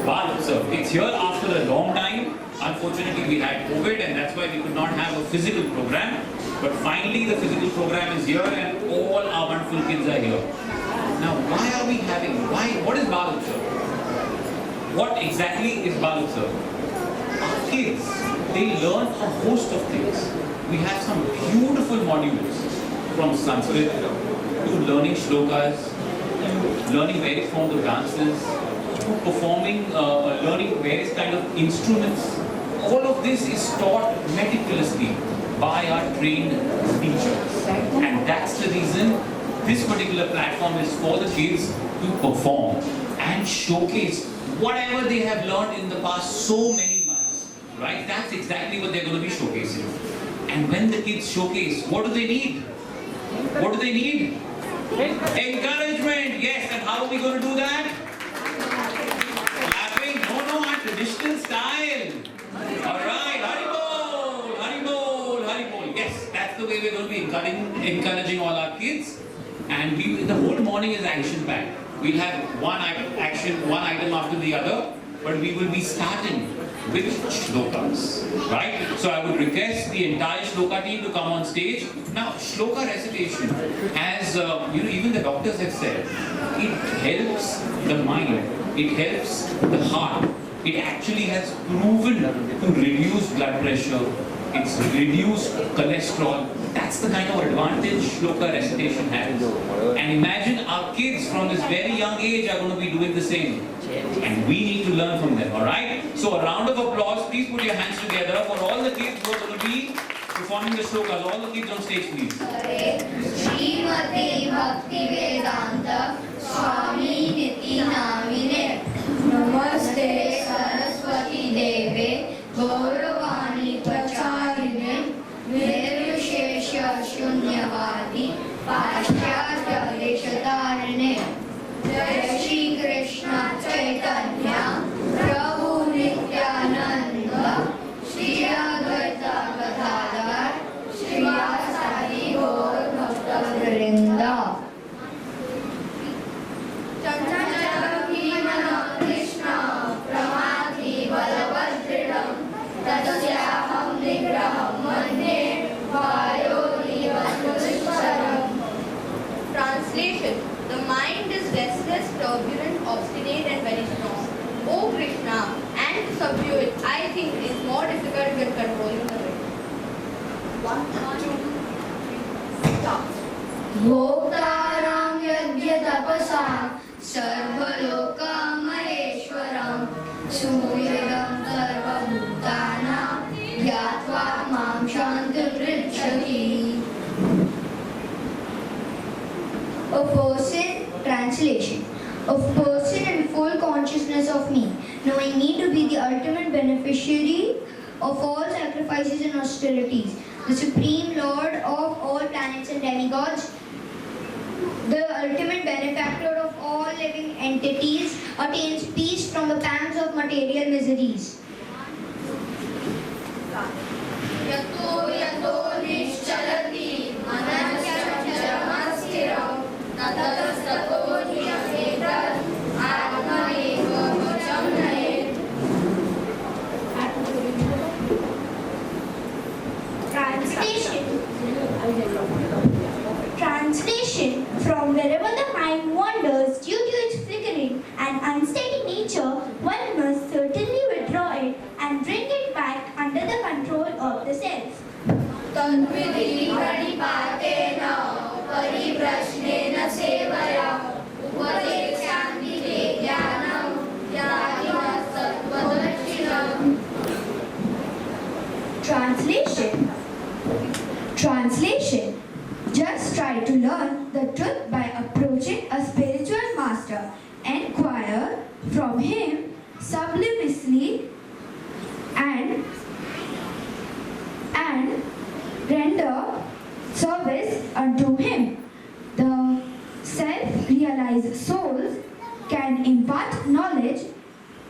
Bal Utsav. It's here after a long time. Unfortunately, we had COVID and that's why we could not have a physical program. But finally, the physical program is here and all our wonderful kids are here. Now, what is Bal Utsav? What exactly is Bal Utsav? Our kids, they learn a host of things. We have some beautiful modules from Sanskrit to learning shlokas, learning various forms of dances, to performing, learning various kind of instruments. All of this is taught meticulously by our trained teachers. And that's the reason this particular platform is for the kids to perform and showcase whatever they have learned in the past so many months. Right? That's exactly what they're going to be showcasing. And when the kids showcase, what do they need? What do they need? Encouragement, yes. And how are we going to do that? Clapping? No, our traditional style. Alright, Haribol, Haribol, Haribol. Yes, that's the way we're going to be encouraging all our kids. And the whole morning is action-packed. We'll have one item after the other, but we will be starting with shlokas, right? So I would request the entire shloka team to come on stage. Now, shloka recitation, as even the doctors have said, it helps the mind, it helps the heart. It actually has proven to reduce blood pressure, it's reduced cholesterol. That's the kind of advantage shloka recitation has. And imagine our kids from this very young age are going to be doing the same. And we need to learn from them, alright? So a round of applause, please put your hands together for all the kids who are going to be performing the shlokas. All the kids on stage, please. Srimati Bhakti Vedanta Swami Niti Namine Namaste Saraswati Deve Gauravani Pracharine Nirvishesha Shunyavadi Pashyatya Deshatarine Jai Shri Krishna Chaitanya Prabhu Nityananda Shri Advaita Gadadhar Shri Asadi Gaur Bhakta Vrinda Chanchala Bhimana Krishna Pramati Balabhadridam Tasyaham Nigraham Manye Vayodi Vasudharam. Translation. The mind is restless, turbulent, obstinate and very strong. O Krishna, and to subdue it, I think is more difficult than controlling the will. 1, 2, 3, start. Bhoktaram yajya tapasam sarvaloka maheshwaram suryam sarva bhutana yatva mam shanti pritchati. A person, translation. A person in full consciousness of me, knowing me to be the ultimate beneficiary of all sacrifices and austerities, the supreme lord of all planets and demigods, the ultimate benefactor of all living entities, attains peace from the pangs of material miseries. Yato yato nishchalati manasya charamasthira natatastato niyametat atma eva vachamnaye. Translation. From wherever the mind wanders due to its flickering and unsteady nature, one must certainly withdraw it and bring it back under the control of the self. Tadvidhi pranipatena pariprashnena sevaya upadesyanti vedyanam yadina sattvadarshina. Translation. Just try to learn the truth by approaching a spiritual master. Enquire from him subliminally and render service unto him. The self-realized souls can impart knowledge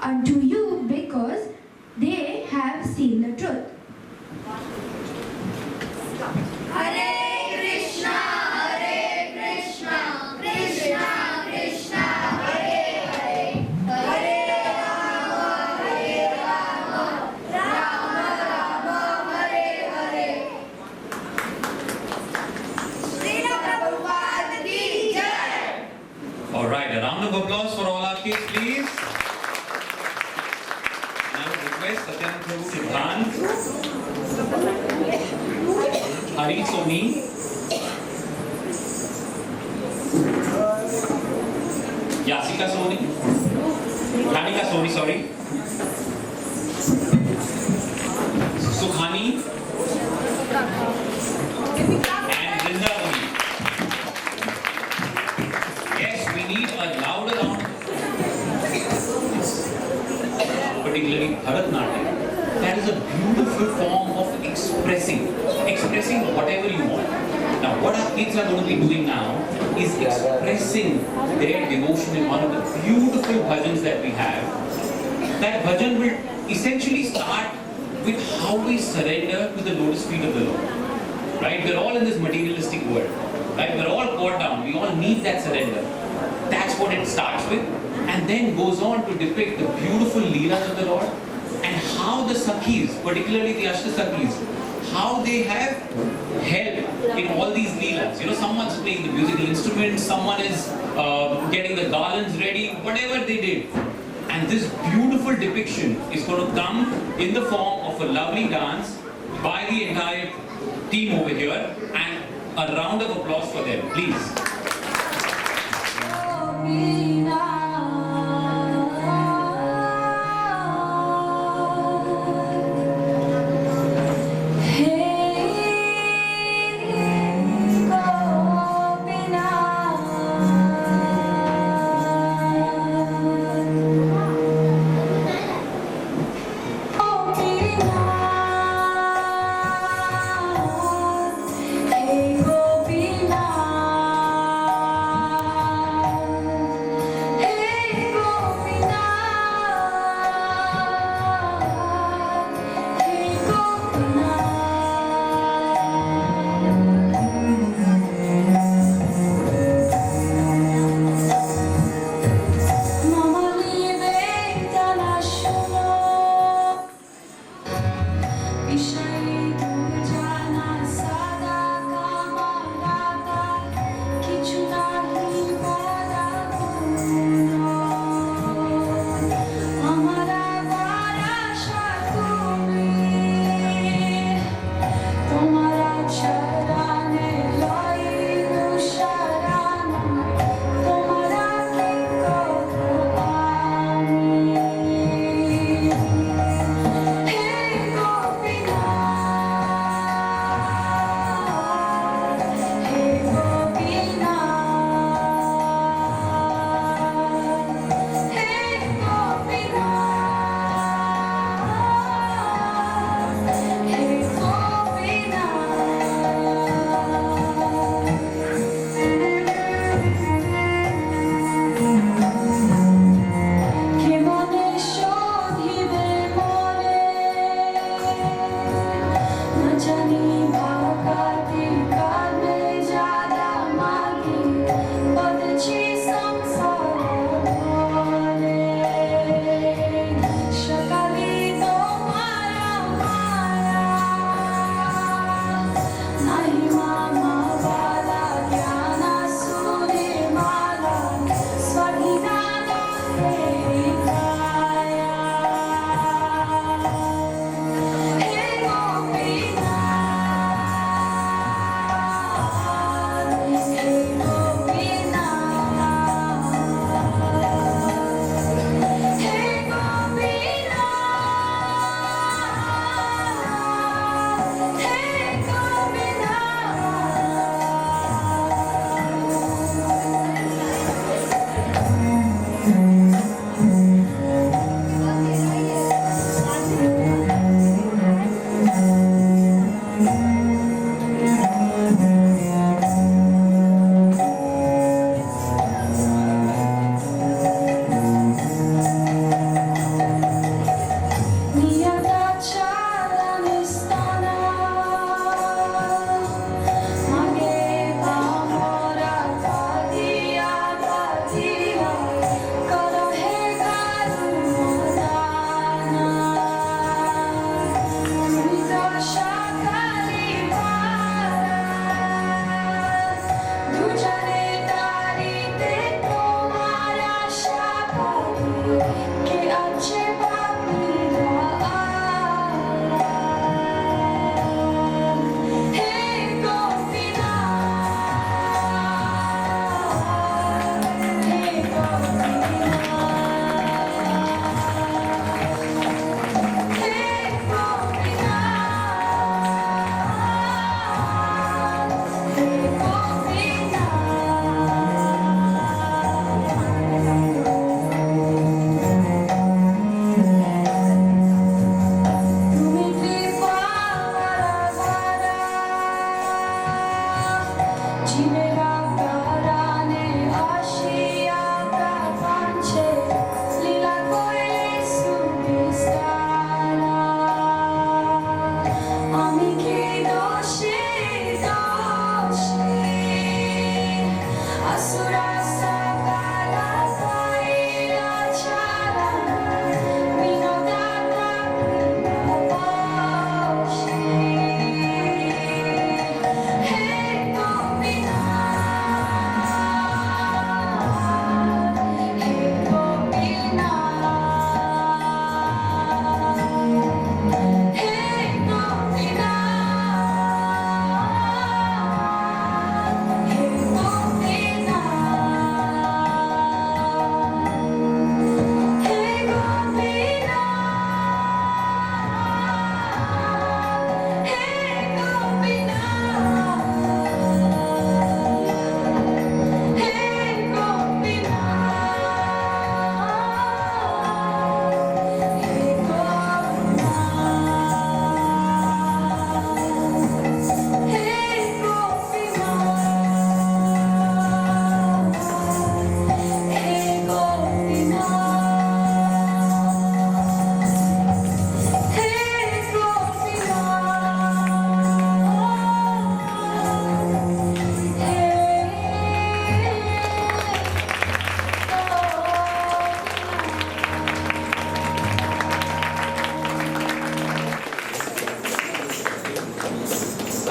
unto you because they have seen the truth. Hare Krishna, Krishna Krishna, Hare Hare, Hare Satyanand Prabhu, Siddhant, Hari Soni, Yasika Soni, Kanika Soni, sorry, Sukhani, and Vrindavan. Yes, we need a louder round, particularly Bharatanatyam. That is a beautiful form of expressing whatever you want. Now, what our kids are going to be doing now is expressing their devotion in one of the beautiful bhajans that we have. That bhajan will essentially start with how we surrender to the lotus feet of the Lord. Right? We're all in this materialistic world. Right? We're all caught down. We all need that surrender. That's what it starts with. And then goes on to depict the beautiful leelas of the Lord and how the Sakhis, particularly the Ashtasakis, how they have helped in all these leelas. You know, someone's playing the musical instruments, someone is getting the garlands ready, whatever they did. And this beautiful depiction is going to come in the form of a lovely dance by the entire team over here, and a round of applause for them, please.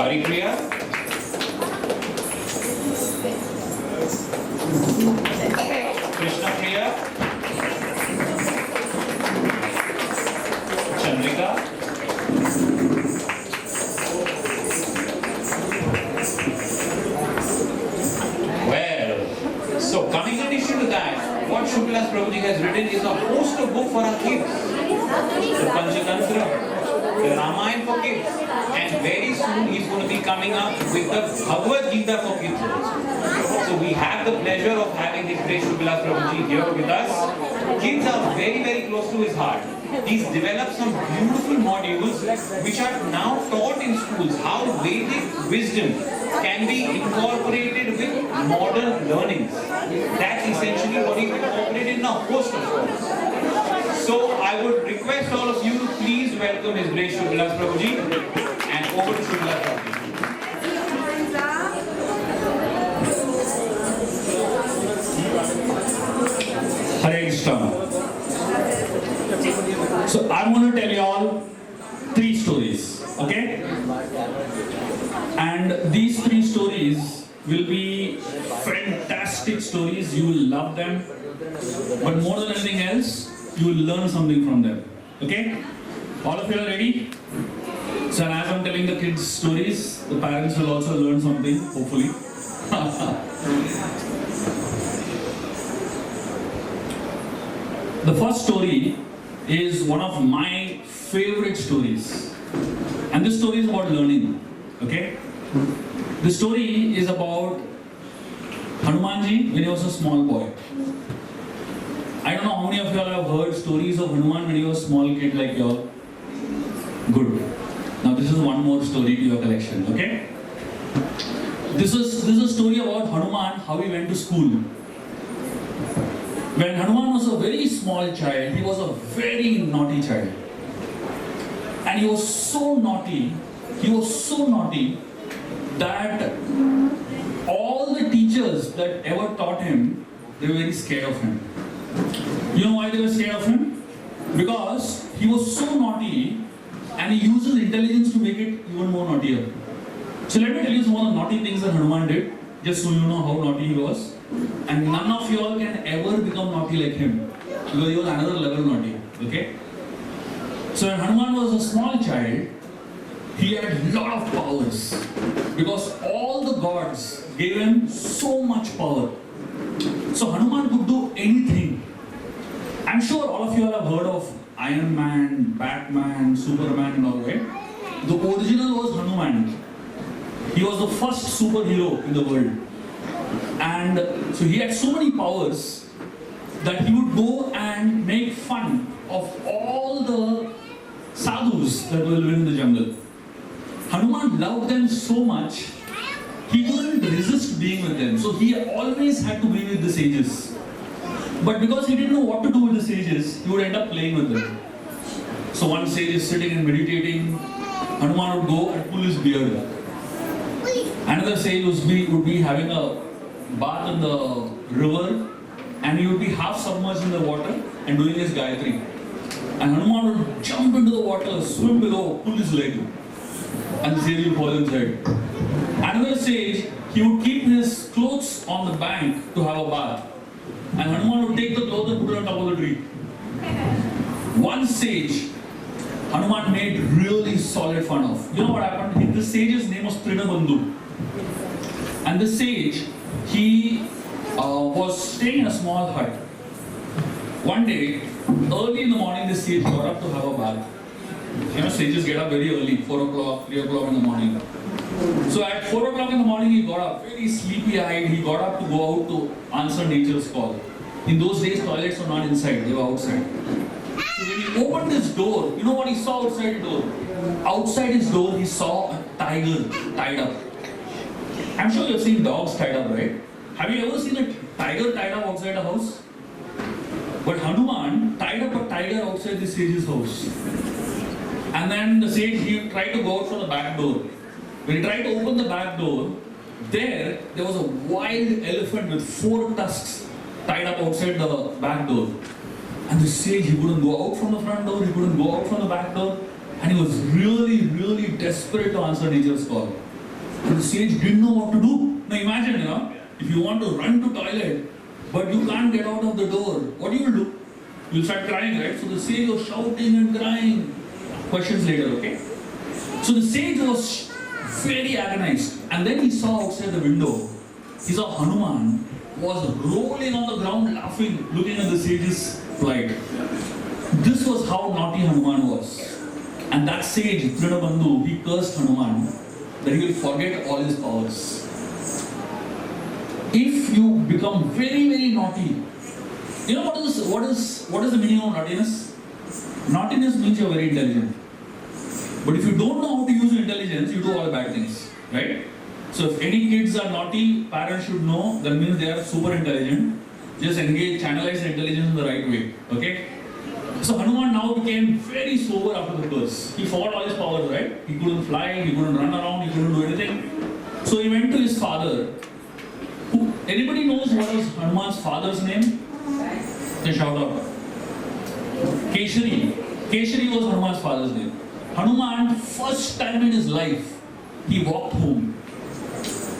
Haripriya, Krishna Priya, Chandrika, well, so coming in addition to that, what Shukla's Prabhuji has written is a poster book for our kids. The Panchatantra, the Ramayana for kids, and very soon he's going to be coming up with the Bhagavad Gita for kids also. So we have the pleasure of having His Grace Shukla's Prabhuji here with us. Kids are very, very close to his heart. He's developed some beautiful modules which are now taught in schools, how Vedic wisdom can be incorporated with modern learnings. That's essentially what he's incorporated in a host of schools. So I would request all of you to please welcome His Grace Shukla's Prabhuji, and over to Shukla's Prabhuji. Hare Krishna. So I'm going to tell you all 3 stories, okay? And these 3 stories will be fantastic stories. You will love them. But more than anything else, you will learn something from them, okay? All of you are ready? So as I'm telling the kids stories, the parents will also learn something, hopefully. The first story is one of my favorite stories. And this story is about learning, okay? The story is about Hanumanji when he was a small boy. I don't know how many of you all have heard stories of Hanuman when he was a small kid like you all. Good. Now this is one more story to your collection, okay? This is a story about Hanuman, how he went to school. When Hanuman was a very small child, he was a very naughty child. And he was so naughty that all the teachers that ever taught him, they were very scared of him. You know why they were scared of him? Because he was so naughty and he used his intelligence to make it even more naughtier. So let me tell you some of the naughty things that Hanuman did, just so you know how naughty he was. And none of you all can ever become naughty like him, because he was another level naughty, okay? So when Hanuman was a small child, he had a lot of powers, because all the gods gave him so much power. So Hanuman could do anything. I'm sure all of you all have heard of Iron Man, Batman, Superman and all, right? The original was Hanuman. He was the first superhero in the world. And so he had so many powers that he would go and make fun of all the sadhus that were living in the jungle. Hanuman loved them so much, he couldn't resist being with them. So he always had to be with the sages. But because he didn't know what to do with the sages, he would end up playing with them. So one sage is sitting and meditating, Hanuman would go and pull his beard. Another sage would be having a bath in the river, and he would be half submerged in the water and doing his Gayatri. And Hanuman would jump into the water, swim below, pull his leg, and the sage would fall inside. Another sage, he would keep his clothes on the bank to have a bath, and Hanuman would take the clothes and put it on top of the tree. One sage, Hanuman made really solid fun of. You know what happened? This sage's name was Trinabandhu. And the sage, he was staying in a small hut. One day, early in the morning, the sage got up to have a bath. You know, sages get up very early, 4 o'clock, 3 o'clock in the morning. So at 4 o'clock in the morning, he got up, very sleepy-eyed. He got up to go out to answer nature's call. In those days, toilets were not inside, they were outside. So when he opened his door, you know what he saw outside the door? Outside his door, he saw a tiger tied up. I'm sure you've seen dogs tied up, right? Have you ever seen a tiger tied up outside a house? But Hanuman tied up a tiger outside the sage's house. And then the sage, he tried to go out from the back door. When he tried to open the back door, there was a wild elephant with 4 tusks tied up outside the back door. And the sage, he couldn't go out from the front door, he couldn't go out from the back door. And he was really, really desperate to answer nature's call. And the sage didn't know what to do. Now imagine, if you want to run to toilet, but you can't get out of the door, what do? You'll start crying, right? So the sage was shouting and crying. Questions later, okay? So the sage was very agonized. And then he saw outside the window, he saw Hanuman was rolling on the ground laughing, looking at the sage's plight. This was how naughty Hanuman was. And that sage, Trinabandhu, he cursed Hanuman that he will forget all his powers. If you become very, very naughty, you know what is the meaning of naughtiness? Naughtiness means you are very intelligent. But if you don't know how to use your intelligence, you do all the bad things, right? So if any kids are naughty, parents should know that means they are super intelligent. Just channelize the intelligence in the right way, okay? So Hanuman now became very sober after the curse. He forgot all his powers, right? He couldn't fly, he couldn't run around, he couldn't do anything. So he went to his father. Anybody knows what was Hanuman's father's name? They shout out. Keshari. Keshari was Hanuman's father's name. Hanuman, first time in his life, he walked home.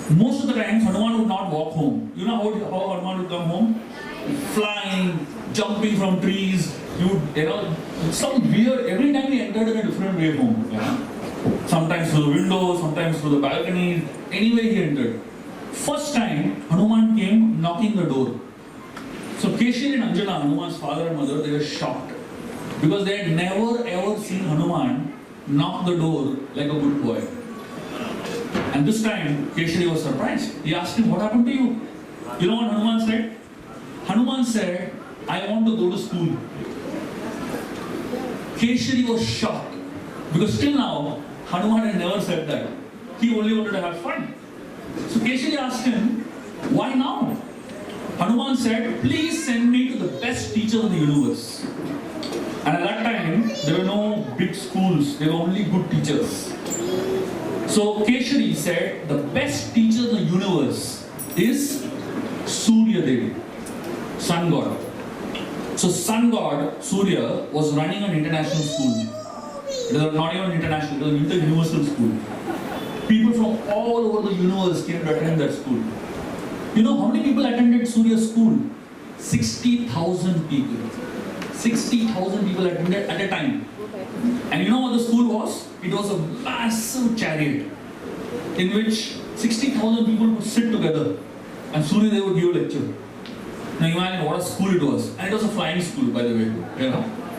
Most of the times, Hanuman would not walk home. You know how Hanuman would come home? Flying, jumping from trees. Some weird. Every time he entered in a different way home. Sometimes through the window, sometimes through the balcony. Anyway, he entered. First time, Hanuman came knocking the door. So Keshari and Anjana, Hanuman's father and mother, they were shocked because they had never ever seen Hanuman knock the door like a good boy. And this time, Keshari was surprised. He asked him, "What happened to you?" You know what Hanuman said? Hanuman said, "I want to go to school." Keshari was shocked because till now, Hanuman had never said that. He only wanted to have fun. So Keshari asked him, "Why now?" Hanuman said, "Please send me to the best teacher in the universe." And at that time, there were no big schools, there were only good teachers. So Keshari said, the best teacher in the universe is Surya Devi, sun god. So sun god, Surya, was running an international school. It was not even international, it was a universal school. People from all over the universe came to attend that school. You know how many people attended Surya's school? 60,000 people. 60,000 people attended at a time. And you know what the school was? It was a massive chariot in which 60,000 people would sit together and Surya Dev would give a lecture. Now imagine what a school it was. And it was a flying school, by the way.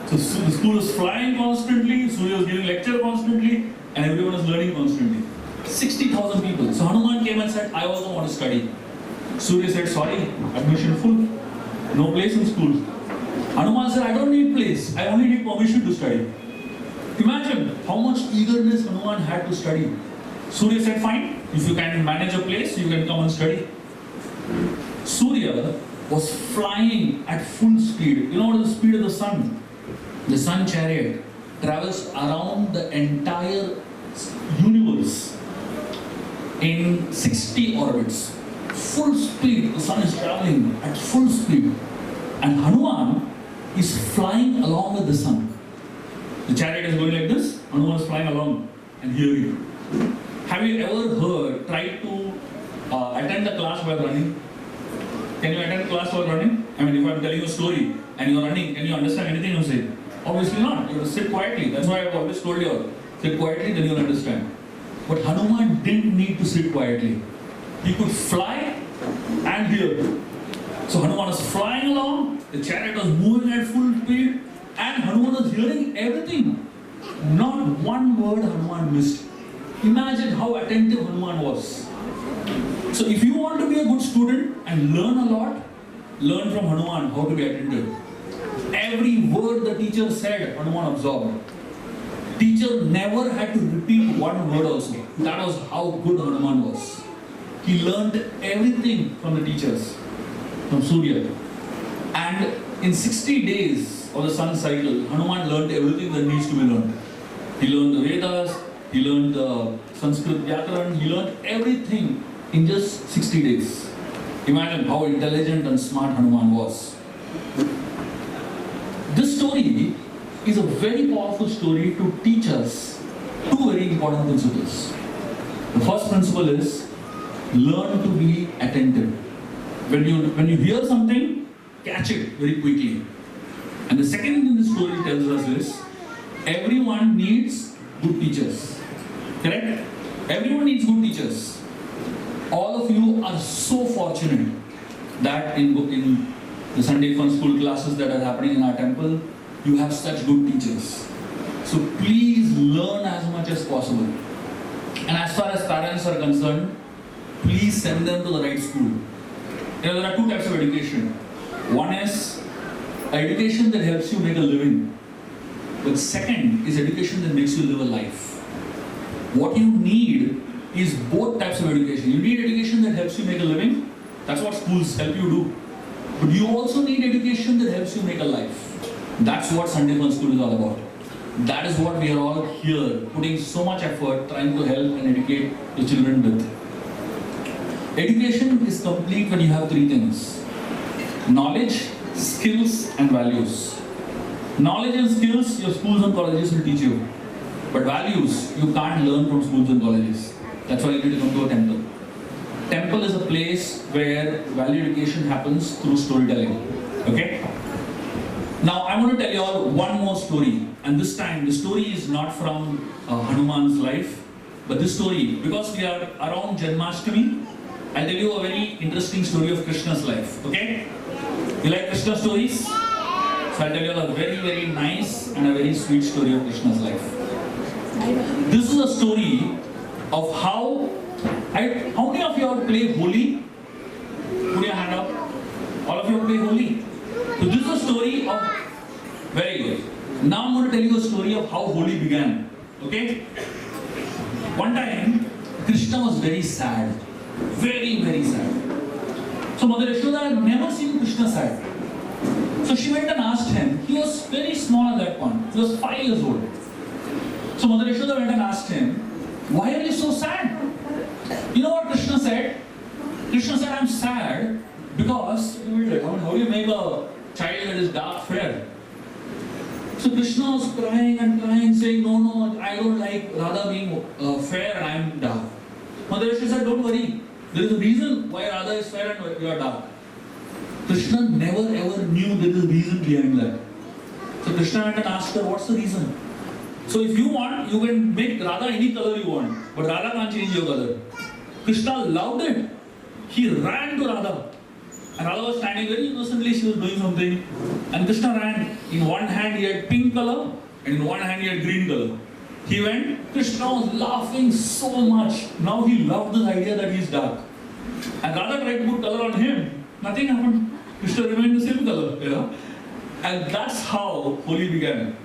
So the school was flying constantly, Surya was giving lecture constantly, and everyone was learning constantly. 60,000 people. So Hanuman came and said, "I also want to study." Surya said, "Sorry, admission full. No place in school." Hanuman said, "I don't need place. I only need permission to study." Imagine how much eagerness Hanuman had to study. Surya said, "Fine. If you can manage a place, you can come and study." Surya was flying at full speed. You know what is the speed of the sun? The sun chariot travels around the entire universe in 60 orbits. Full speed, the sun is traveling at full speed. And Hanuman is flying along with the sun. The chariot is going like this, Hanuman is flying along and hearing. Have you ever tried to attend the class while running? Can you attend class while running? I mean, if I'm telling you a story and you're running, can you understand anything I'm saying? Obviously not. You have to sit quietly. That's why I've always told you, sit quietly, then you'll understand. But Hanuman didn't need to sit quietly. He could fly and hear. So Hanuman was flying along, the chariot was moving at full speed, and Hanuman was hearing everything. Not one word Hanuman missed. Imagine how attentive Hanuman was. So if you want to be a good student and learn a lot, learn from Hanuman how to be attentive. Every word the teacher said, Hanuman absorbed. Teacher never had to repeat one word also. That was how good Hanuman was. He learned everything from the teachers, from Surya. And in 60 days of the sun cycle, Hanuman learned everything that needs to be learned. He learned the Vedas, he learned the Sanskrit Vyakaran, he learned everything in just 60 days. Imagine how intelligent and smart Hanuman was. This story is a very powerful story to teach us two very important principles. The first principle is learn to be attentive. When you hear something, catch it very quickly. And the second thing the story tells us is everyone needs good teachers. Correct? Everyone needs good teachers. All of you are so fortunate that in the Sunday Fun School classes that are happening in our temple, you have such good teachers. So please learn as much as possible. And as far as parents are concerned, please send them to the right school. There are two types of education. One is education that helps you make a living. But second is education that makes you live a life. What you need is both types of education. You need education that helps you make a living. That's what schools help you do. But you also need education that helps you make a life. That's what Sunday Fun School is all about. That is what we are all here, putting so much effort, trying to help and educate the children with. Education is complete when you have three things: knowledge, skills, and values. Knowledge and skills, your schools and colleges will teach you. But values, you can't learn from schools and colleges. That's why you need to come to a temple. Temple is a place where value education happens through storytelling. Okay? Now, I want to tell you all one more story. And this time, the story is not from Hanuman's life, but this story, because we are around Janmashtami, I'll tell you a very interesting story of Krishna's life. Okay? You like Krishna stories? So I'll tell you a very, very nice and a very sweet story of Krishna's life. This is a story of how many of you all play Holi? Put your hand up. All of you play Holi? So this is a story of, very good. Now I'm going to tell you a story of how Holi began. Okay? One time, Krishna was very sad. Very, very sad. So Mother Yashoda had never seen Krishna sad. So she went and asked him. He was very small at that point. He was 5 years old. So Mother Yashoda went and asked him, why are you so sad? You know what Krishna said? Krishna said, I'm sad because, how do you make a child that is dark fair? So Krishna was crying and crying, saying, no, I don't like Radha being fair and I'm dark. Mother Yashoda said, don't worry. There is a reason why Radha is fair and you are dark. Krishna never ever knew there is a reason behind that. So Krishna went and asked her, what's the reason? So if you want, you can make Radha any color you want. But Radha can't change your color. Krishna loved it. He ran to Radha. And Radha was standing very innocently, she was doing something. And Krishna ran. In one hand he had pink color, and in one hand he had green color. He went, Krishna was laughing so much. Now he loved this idea that he is dark. And Radha tried to put color on him. Nothing happened. Krishna remained the same color. Yeah? And that's how Holi began.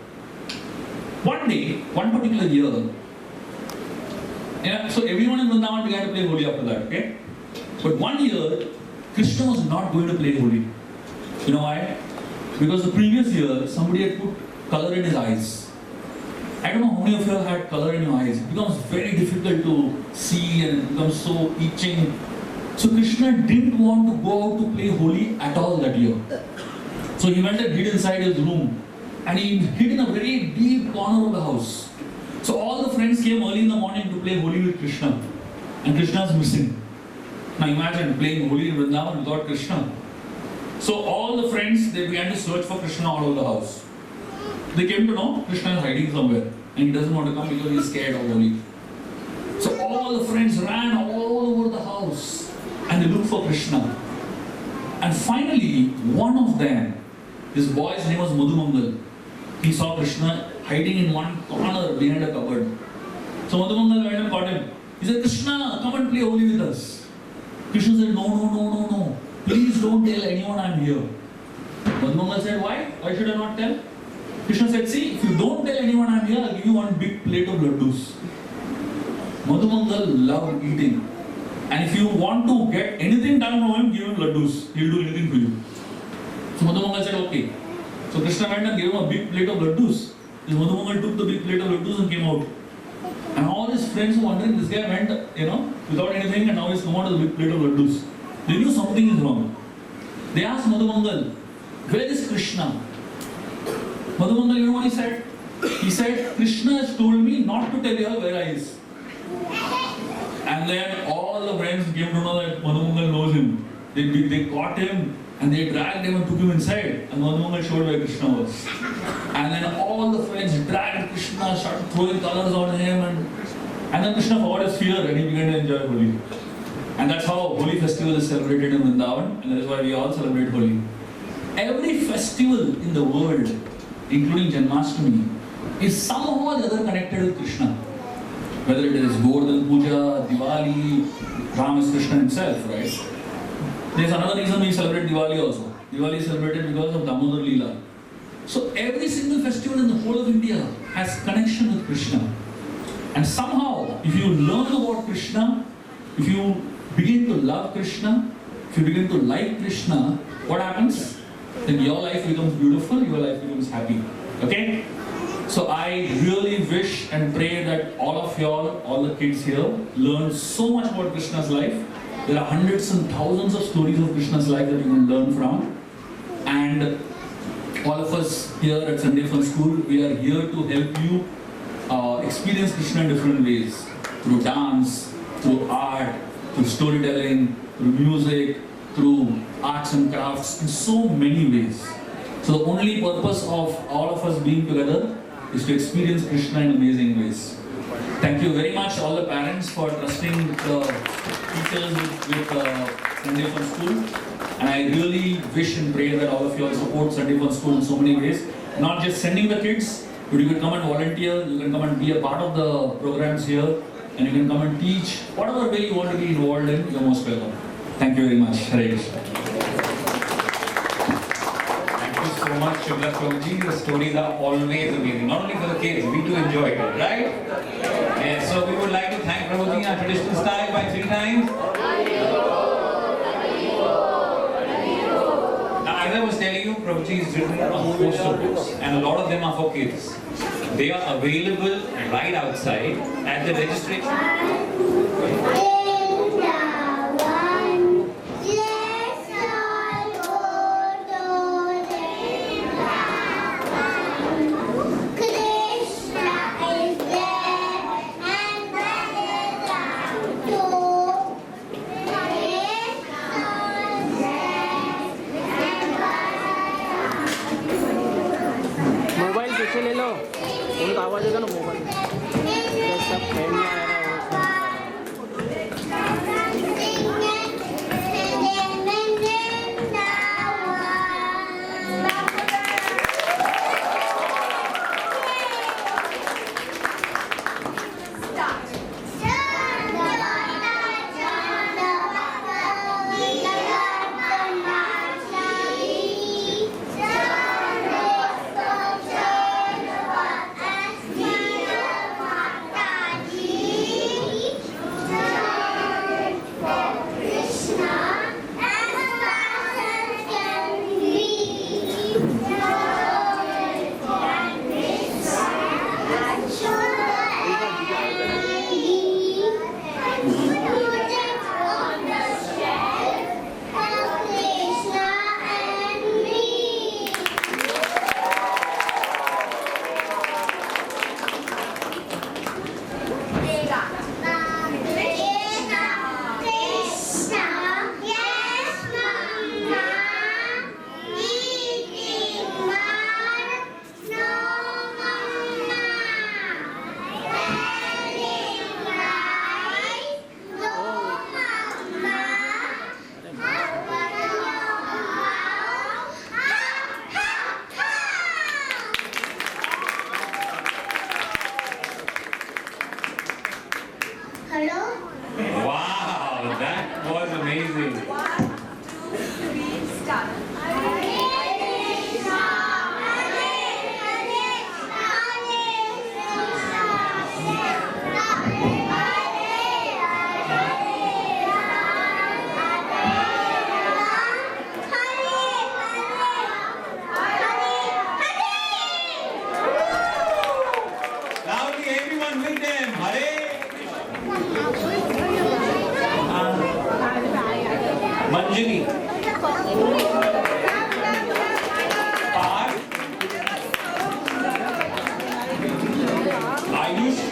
One day, one particular year, so everyone in Vrindavan began to play Holi after that, okay? But one year, Krishna was not going to play Holi. You know why? Because the previous year, somebody had put color in his eyes. I don't know how many of you have had color in your eyes. It becomes very difficult to see and it becomes so itching. So Krishna didn't want to go out to play Holi at all that year. So he went and hid inside his room. And he hid in a very deep corner of the house. So all the friends came early in the morning to play Holi with Krishna. And Krishna is missing. Now imagine playing Holi in Vrindavan without Krishna. So all the friends, they began to search for Krishna all over the house. They came to know Krishna is hiding somewhere. And he doesn't want to come because he is scared of Holi. So all the friends ran all over the house. And they looked for Krishna. And finally, one of them, this boy's name was Madhumangal. He saw Krishna hiding in one corner behind a cupboard. So Madhumangal went and caught him. He said, Krishna, come and play Holi with us. Krishna said, no. Please don't tell anyone I'm here. Madhumangal said, why? Why should I not tell? Krishna said, see, if you don't tell anyone I'm here, I'll give you one big plate of laddus. Madhumangal loved eating. And if you want to get anything done from him, give him laddus. He'll do anything for you. So Madhumangal said, okay. So Krishna went and gave him a big plate of laddus. This Madhumangal took the big plate of laddus and came out. And all his friends were wondering, this guy went, without anything and now he's come out with a big plate of laddus. They knew something is wrong. They asked Madhumangal, where is Krishna? Madhumangal, you know what he said? He said, Krishna has told me not to tell you where I is. And then all the friends came to know that Madhumangal knows him. They caught him and they dragged him and took him inside. And Madhumangal showed where Krishna was. And then all the friends dragged Krishna, started throwing colors on him. And then Krishna forgot his fear and he began to enjoy Holi. And that's how Holi festival is celebrated in Vrindavan. And that is why we all celebrate Holi. Every festival in the world, including Janmashtami, is somehow or the other connected with Krishna. Whether it is Govardhan Puja, Diwali, Ram is Krishna himself, right? There's another reason we celebrate Diwali also. Diwali is celebrated because of Damodar Leela. So every single festival in the whole of India has connection with Krishna. And somehow, if you learn about Krishna, if you begin to love Krishna, if you begin to like Krishna, what happens? Then your life becomes beautiful, your life becomes happy. Okay? So I really wish and pray that all of y'all, all the kids here, learn so much about Krishna's life. There are hundreds and thousands of stories of Krishna's life that you can learn from. And all of us here at Sunday Fun School, we are here to help you experience Krishna in different ways. Through dance, through art, through storytelling, through music, through arts and crafts, in so many ways. So the only purpose of all of us being together is to experience Krishna in amazing ways. Thank you very much all the parents for trusting the teachers with Sunday Fun School. And I really wish and pray that all of you all support Sunday Fun School in so many ways. Not just sending the kids, but you can come and volunteer, you can come and be a part of the programs here, and you can come and teach. Whatever way you want to be involved in, you're most welcome. Thank you very much. Hare Krishna. Thank you so much, Shubhla Prabhuji. The stories are always amazing. Not only for the kids, we do enjoy it, right? Yes, so we would like to thank Prabhuji in our traditional style by 3 times. Now, as I was telling you, Prabhuji has written a host of books, and a lot of them are for kids. They are available right outside at the registration. Mobile पीछे ले लो उनका आवाज होगा ना mobile सब fan में आ रहा है Wow, that was amazing. 1, 2, 3, start. Loudly, everyone with them. Hare. Manjini. Par. Ayush.